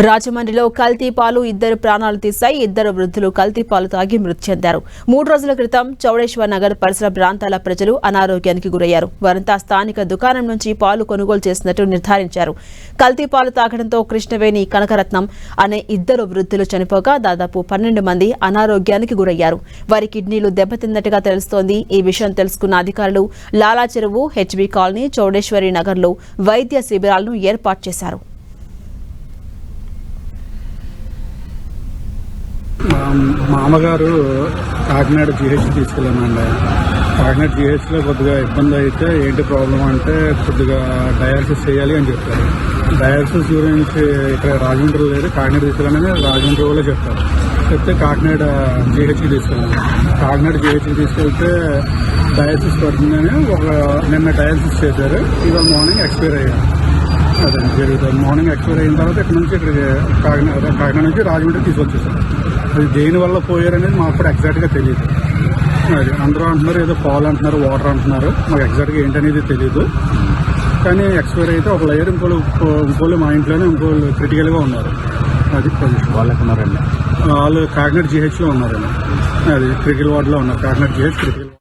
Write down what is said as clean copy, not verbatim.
రాజమండ్రిలో కల్తీ పాలు ఇద్దరు ప్రాణాలు తీశాయి. ఇద్దరు వృద్ధులు కల్తీ పాలు తాగి మృతి చెందారు. 3 రోజుల క్రితం చౌడేశ్వర్ నగర్ పరిసర ప్రాంతాల ప్రజలు అనారోగ్యానికి గురయ్యారు. వారంతా స్థానిక దుకాణం నుంచి పాలు కొనుగోలు చేసినట్టు నిర్ధారించారు. కల్తీ పాలు తాగడంతో కృష్ణవేణి, కనకరత్నం అనే ఇద్దరు వృద్ధులు చనిపోగా దాదాపు 12 మంది అనారోగ్యానికి గురయ్యారు. వారి కిడ్నీలు దెబ్బతిన్నట్టుగా తెలుస్తోంది. ఈ విషయం తెలుసుకున్న అధికారులు లాలా చెరువు, హెచ్బీ కాలనీ, చౌడేశ్వరి నగర్లో వైద్య శిబిరాలను ఏర్పాటు చేశారు. మా అమ్మగారు కాకినాడ జీహెచ్ తీసుకెళ్ళానండి. కాకినాడ జీహెచ్లో కొద్దిగా ఇబ్బంది అయితే ఏంటి ప్రాబ్లం అంటే కొద్దిగా డయాలసిస్ చేయాలి అని చెప్పారు. డయాలసిస్ గురించి ఇక్కడ రాజమండ్రిలో లేదు, కాకినాడ తీసుకెళ్ళానని రాజమండ్రిలో చెప్తారు. చెప్తే కాకినాడ జీహెచ్కి తీసుకెళ్ళాను. కాకినాడ జీహెచ్కి తీసుకెళ్తే డయాలసిస్ పడుతుందని నిన్న డయాలసిస్ చేశారు. ఇవాళ మార్నింగ్ ఎక్స్పైర్ అయ్యారు. అదే జరుగుతుంది. మార్నింగ్ ఎక్స్పైర్ అయిన తర్వాత ఇక్కడ నుంచి ఇక్కడికి కాకినాడ నుంచి రాజమండ్రి తీసుకొచ్చేసారు. అది దేనివల్ల పోయారనేది మాకు కూడా ఎగ్జాక్ట్గా తెలియదు. అది అందరూ అంటున్నారు ఏదో పాలు అంటున్నారు, వాటర్ అంటున్నారు. మాకు ఎగ్జాక్ట్గా ఏంటనేది తెలియదు. కానీ ఎక్స్పైర్ అయితే ఒక లేయర్ ఇంకోళ్ళు మా ఇంట్లోనే ఇంకోళ్ళు క్రిటికల్గా ఉన్నారు. అది పొజిషన్. వాళ్ళకి ఉన్నారండి, వాళ్ళు కాకినాడ జీహెచ్లో ఉన్నారండి. అది క్రిటికల్ వార్డులో ఉన్నారు. Kakinada GH critical